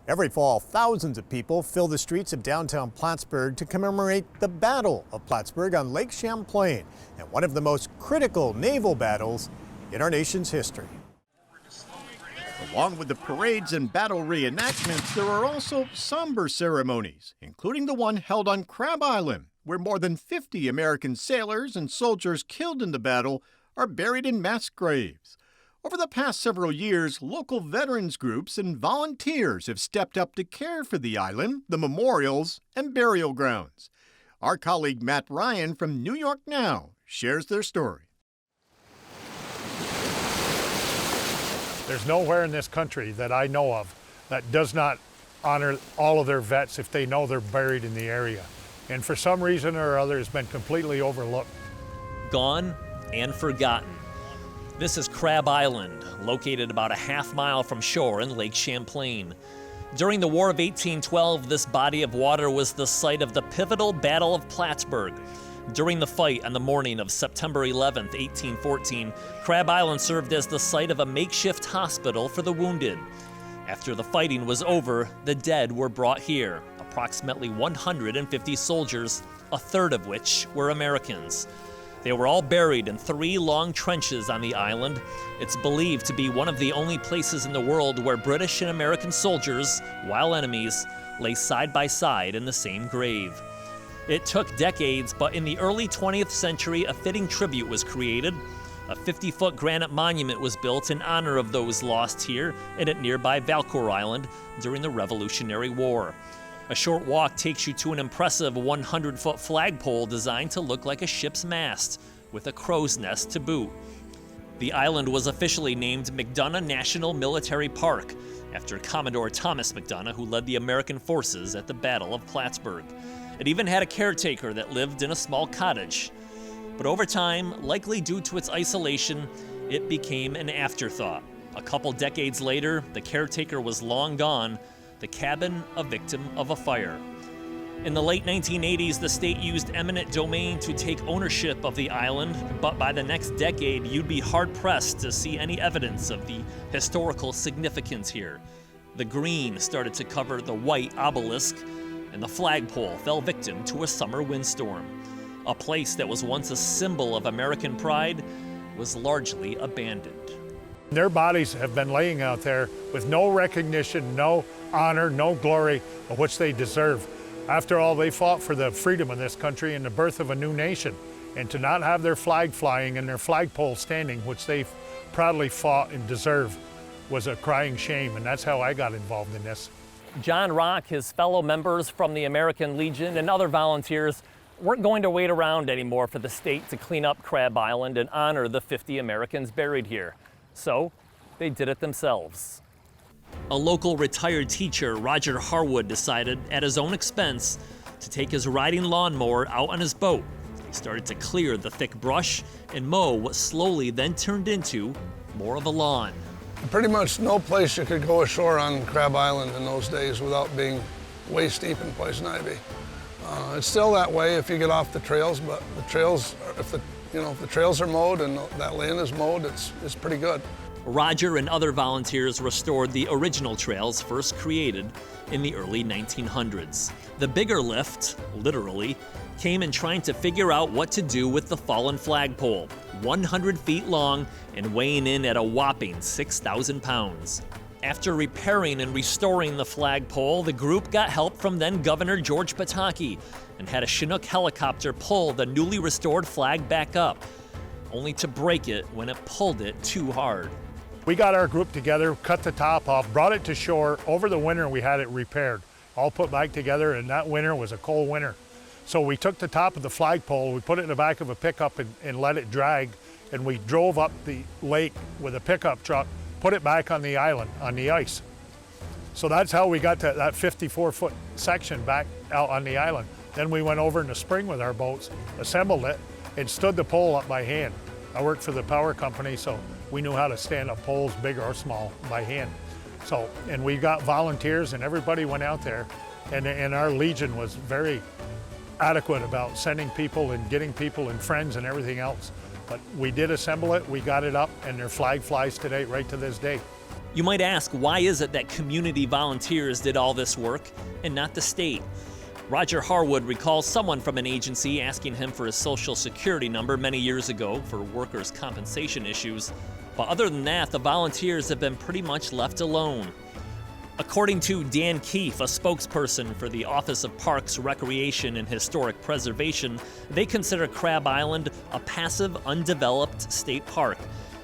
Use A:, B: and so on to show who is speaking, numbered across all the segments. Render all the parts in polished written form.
A: Every fall, thousands of people fill the streets of downtown Plattsburgh to commemorate the Battle of Plattsburgh on Lake Champlain, and one of the most critical naval battles in our nation's history.
B: Along with the parades and battle reenactments, there are also somber ceremonies, including the one held on Crab Island, where more than 50 American sailors and soldiers killed in the battle are buried in mass graves. Over the past several years, local veterans groups and volunteers have stepped up to care for the island, the memorials, and burial grounds. Our colleague Matt Ryan from New York Now shares their story.
C: There's nowhere in this country that I know of that does not honor all of their vets if they know they're buried in the area. And for some reason or other, it's been completely overlooked.
D: Gone and forgotten. This is Crab Island, located about a half-mile from shore in Lake Champlain. During the War of 1812, this body of water was the site of the pivotal Battle of Plattsburgh. During the fight on the morning of September 11, 1814, Crab Island served as the site of a makeshift hospital for the wounded. After the fighting was over, the dead were brought here, approximately 150 soldiers, a third of which were Americans. They were all buried in 3 long trenches on the island. It's believed to be one of the only places in the world where British and American soldiers, while enemies, lay side by side in the same grave. It took decades, but in the early 20th century, a fitting tribute was created. A 50-foot granite monument was built in honor of those lost here and at nearby Valcour Island during the Revolutionary War. A short walk takes you to an impressive 100-foot flagpole designed to look like a ship's mast, with a crow's nest to boot. The island was officially named McDonough National Military Park, after Commodore Thomas McDonough, who led the American forces at the Battle of Plattsburgh. It even had a caretaker that lived in a small cottage. But over time, likely due to its isolation, it became an afterthought. A couple decades later, the caretaker was long gone, the cabin a victim of a fire. In the late 1980s, the state used eminent domain to take ownership of the island, but by the next decade, you'd be hard-pressed to see any evidence of the historical significance here. The green started to cover the white obelisk, and the flagpole fell victim to a summer windstorm. A place that was once a symbol of American pride was largely abandoned.
C: Their bodies have been laying out there with no recognition, no honor, no glory of which they deserve. After all, they fought for the freedom of this country and the birth of a new nation. And to not have their flag flying and their flagpole standing, which they proudly fought and deserve, was a crying shame, and that's how I got involved in this.
D: John Rock, his fellow members from the American Legion, and other volunteers weren't going to wait around anymore for the state to clean up Crab Island and honor the 50 Americans buried here. So they did it themselves. A local retired teacher, Roger Harwood, decided at his own expense to take his riding lawnmower out on his boat. He started to clear the thick brush and mow what slowly then turned into more of a lawn.
E: Pretty much no place you could go ashore on Crab Island in those days without being waist deep in poison ivy. It's still that way if you get off the trails, but the trails, if the trails are mowed and that land is mowed, it's pretty good.
D: Roger and other volunteers restored the original trails first created in the early 1900s. The bigger lift, literally, came in trying to figure out what to do with the fallen flagpole, 100 feet long and weighing in at a whopping 6,000 pounds. After repairing and restoring the flagpole, the group got help from then Governor George Pataki and had a Chinook helicopter pull the newly restored flag back up, only to break it when it pulled it too hard.
C: We got our group together, cut the top off, brought it to shore. Over the winter, we had it repaired, all put back together, and that winter was a cold winter. So we took the top of the flagpole, we put it in the back of a pickup and let it drag, and we drove up the lake with a pickup truck, put it back on the island, on the ice. So that's how we got to that 54-foot section back out on the island. Then we went over in the spring with our boats, assembled it, and stood the pole up by hand. I worked for the power company, so we knew how to stand up poles, big or small, by hand. So, and we got volunteers, and everybody went out there, and our Legion was very adequate about sending people and getting people and friends and everything else. But we did assemble it, we got it up, and their flag flies today, right to this day.
D: You might ask, why is it that community volunteers did all this work and not the state? Roger Harwood recalls someone from an agency asking him for his social security number many years ago for workers' compensation issues. But other than that, the volunteers have been pretty much left alone. According to Dan Keefe, a spokesperson for the Office of Parks, Recreation, and Historic Preservation, they consider Crab Island a passive, undeveloped state park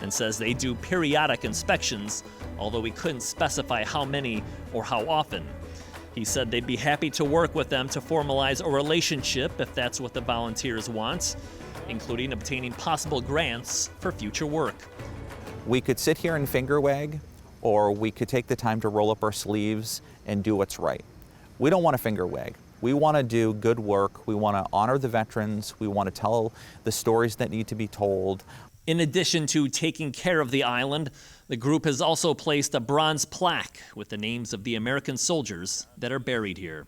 D: and says they do periodic inspections, although he couldn't specify how many or how often. He said they'd be happy to work with them to formalize a relationship if that's what the volunteers want, including obtaining possible grants for future work.
F: We could sit here and finger wag, or we could take the time to roll up our sleeves and do what's right. We don't want to finger wag. We want to do good work. We want to honor the veterans. We want to tell the stories that need to be told.
D: In addition to taking care of the island, the group has also placed a bronze plaque with the names of the American soldiers that are buried here.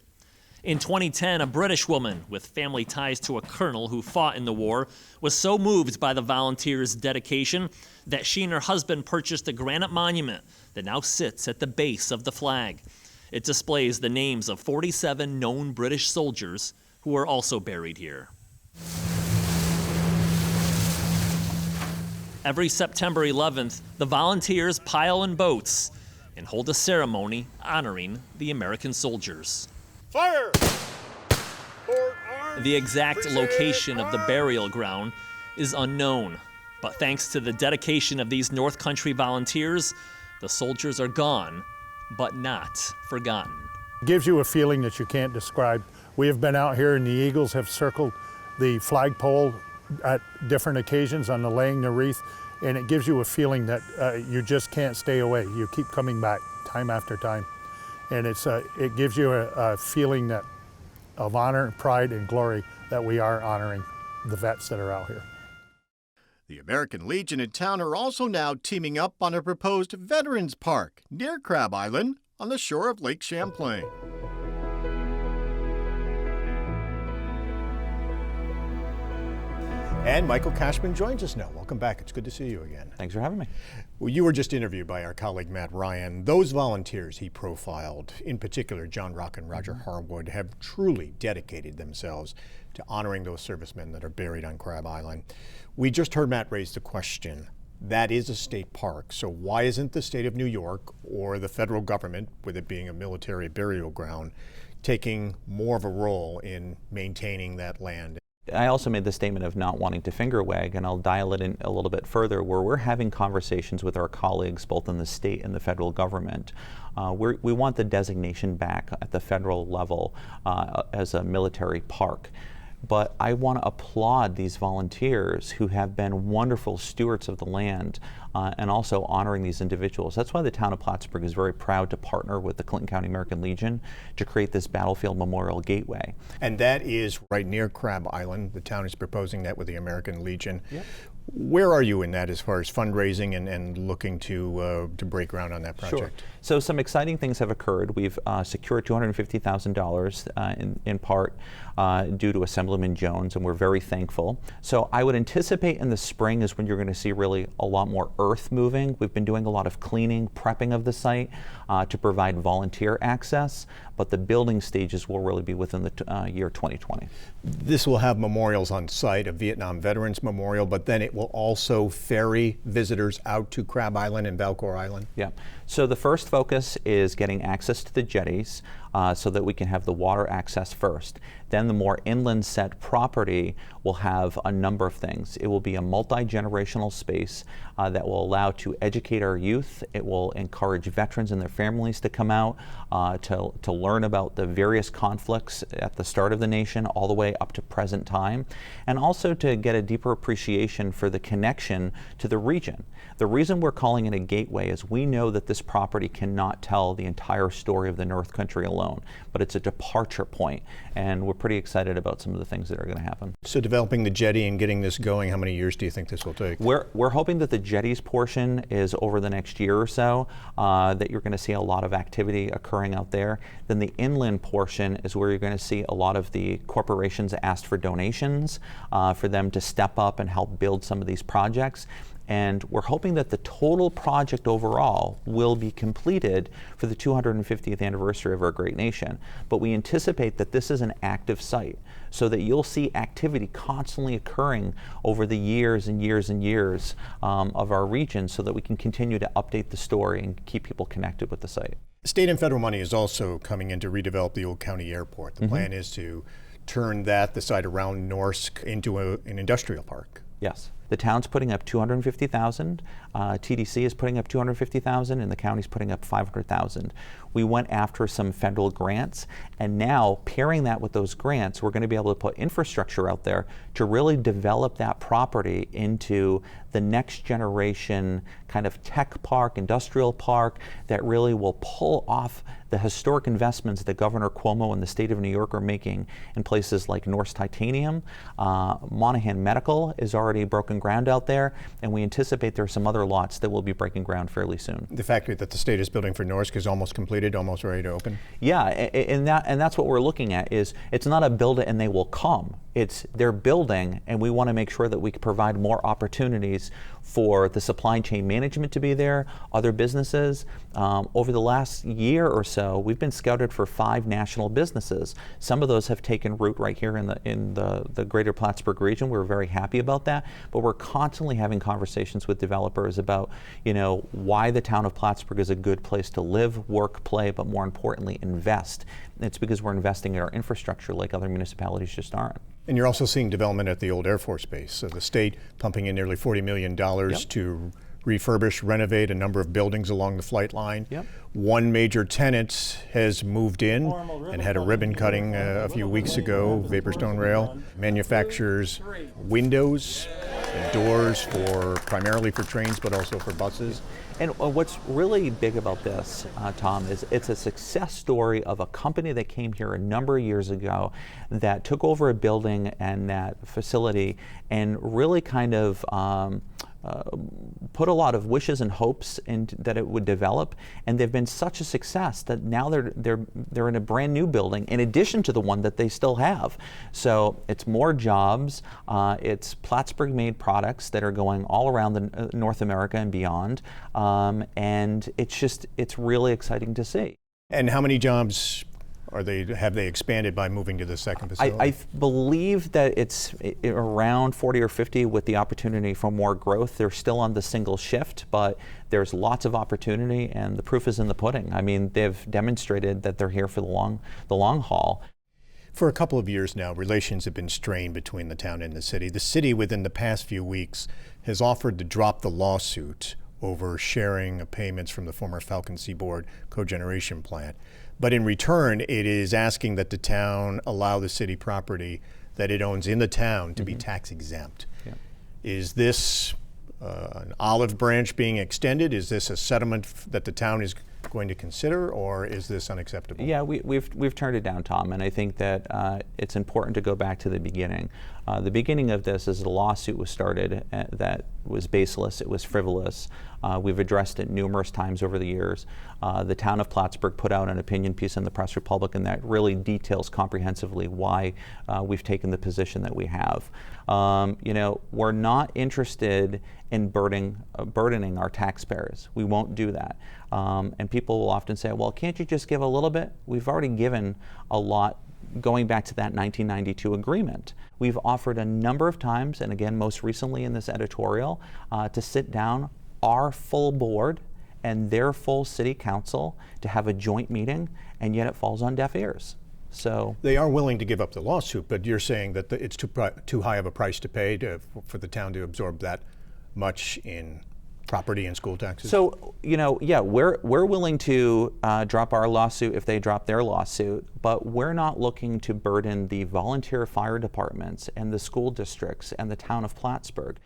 D: In 2010, a British woman with family ties to a colonel who fought in the war was so moved by the volunteers' dedication that she and her husband purchased a granite monument that now sits at the base of the flag. It displays the names of 47 known British soldiers who are also buried here. Every September 11th, the volunteers pile in boats and hold a ceremony honoring the American soldiers.
C: Fire!
D: The exact location of the burial ground is unknown, but thanks to the dedication of these North Country volunteers, the soldiers are gone, but not forgotten.
C: It gives you a feeling that you can't describe. We have been out here and the Eagles have circled the flagpole at different occasions on the laying the wreath, and it gives you a feeling that you just can't stay away. You keep coming back time after time. And it gives you a feeling of honor, pride, and glory that we are honoring the vets that are out here.
B: The American Legion and town are also now teaming up on a proposed Veterans Park near Crab Island on the shore of Lake Champlain.
A: And Michael Cashman joins us now. Welcome back. It's good to see you again.
F: Thanks for having me.
A: Well, you were just interviewed by our colleague Matt Ryan. Those volunteers he profiled, in particular John Rock and Roger Harwood, have truly dedicated themselves to honoring those servicemen that are buried on Crab Island. We just heard Matt raise the question. That is a state park, so why isn't the state of New York or the federal government, with it being a military burial ground, taking more of a role in maintaining that land?
F: I also made the statement of not wanting to finger wag, and I'll dial it in a little bit further, where we're having conversations with our colleagues both in the state and the federal government. We want the designation back at the federal level as a military park. But I want to applaud these volunteers who have been wonderful stewards of the land and also honoring these individuals. That's why the town of Plattsburgh is very proud to partner with the Clinton County American Legion to create this Battlefield Memorial Gateway.
A: And that is right near Crab Island. The town is proposing that with the American Legion.
F: Yep.
A: Where are you in that as far as fundraising and looking to break ground on that project?
F: Sure. So some exciting things have occurred. We've secured $250,000 in part due to Assemblyman Jones, and we're very thankful. So I would anticipate in the spring is when you're going to see really a lot more earth moving. We've been doing a lot of cleaning, prepping of the site to provide volunteer access, but the building stages will really be within the year 2020.
A: This will have memorials on site, a Vietnam Veterans Memorial, but then it will also ferry visitors out to Crab Island and Valcour Island?
F: Yeah. So the first focus is getting access to the jetties so that we can have the water access first. Then the more inland set property will have a number of things. It will be a multi-generational space that will allow to educate our youth. It will encourage veterans and their families to come out to learn about the various conflicts at the start of the nation all the way up to present time, and also to get a deeper appreciation for the connection to the region. The reason we're calling it a gateway is we know that this property cannot tell the entire story of the North Country alone, but it's a departure point, and we're pretty excited about some of the things that are going to happen.
A: So developing the jetty and getting this going, how many years do you think this will take?
F: We're hoping that the jetties portion is over the next year or so, that you're going to see a lot of activity occurring out there. Then the inland portion is where you're going to see a lot of the corporations asked for donations for them to step up and help build some of these projects. And we're hoping that the total project overall will be completed for the 250th anniversary of our great nation. But we anticipate that this is an active site, so that you'll see activity constantly occurring over the years and years and years of our region, so that we can continue to update the story and keep people connected with the site.
A: State and federal money is also coming in to redevelop the old county airport. The plan is to turn the site around Norsk into an industrial park.
F: Yes. The town's putting up $250,000, TDC is putting up $250,000, and the county's putting up $500,000. We went after some federal grants, and now pairing that with those grants, we're going to be able to put infrastructure out there to really develop that property into the next generation kind of tech park, industrial park that really will pull off the historic investments that Governor Cuomo and the state of New York are making in places like Norsk Titanium. Monahan Medical is already broken ground out there, and we anticipate there are some other lots that will be breaking ground fairly soon.
A: The factory that the state is building for Norsk is almost completed, almost ready to open?
F: Yeah, and that's what we're looking at. Is it's not a build it and they will come. It's they're building, and we want to make sure that we can provide more opportunities for the supply chain management to be there, other businesses. Over the last year or so, we've been scouted for 5 national businesses. Some of those have taken root right here in the greater Plattsburgh region. We're very happy about that, but we're constantly having conversations with developers about, why the town of Plattsburgh is a good place to live, work, play, but more importantly, invest. It's because we're investing in our infrastructure like other municipalities just aren't.
A: And you're also seeing development at the old Air Force Base. So the state pumping in nearly $40 million to refurbish, renovate a number of buildings along the flight line.
F: Yep.
A: One major tenant has moved in and had a ribbon cutting a few weeks ago. Vaporstone Rail manufactures windows and doors primarily for trains, but also for buses.
F: And what's really big about this, Tom, is it's a success story of a company that came here a number of years ago that took over a building and that facility and really kind of put a lot of wishes and hopes that it would develop, and they've been such a success that now they're in a brand new building in addition to the one that they still have. So it's more jobs, it's Plattsburgh-made products that are going all around North America and beyond, and it's really exciting to see.
A: And how many jobs have they expanded by moving to the second facility?
F: I believe that it's around 40 or 50 with the opportunity for more growth. They're still on the single shift, but there's lots of opportunity, and the proof is in the pudding. I mean, they've demonstrated that they're here for the long haul.
A: For a couple of years now, relations have been strained between the town and the city. The city, within the past few weeks, has offered to drop the lawsuit over sharing of payments from the former Falcon Seaboard cogeneration plant. But in return, it is asking that the town allow the city property that it owns in the town to be tax exempt.
F: Yeah.
A: Is this an olive branch being extended? Is this a settlement that the town is going to consider, or is this unacceptable?
F: Yeah, we've turned it down, Tom, and I think that it's important to go back to the beginning. The beginning of this is a lawsuit was started that was baseless, it was frivolous. We've addressed it numerous times over the years. The Town of Plattsburgh put out an opinion piece in the Press Republican that really details comprehensively why we've taken the position that we have. We're not interested in burdening our taxpayers. We won't do that. And people will often say, well, can't you just give a little bit? We've already given a lot going back to that 1992 agreement. We've offered a number of times, and again, most recently in this editorial, to sit down our full board and their full city council to have a joint meeting, and yet it falls on deaf ears. So
A: they are willing to give up the lawsuit, but you're saying that it's too high of a price to pay for the town to absorb that much in property and school taxes?
F: So, yeah, we're willing to drop our lawsuit if they drop their lawsuit, but we're not looking to burden the volunteer fire departments and the school districts and the town of Plattsburgh.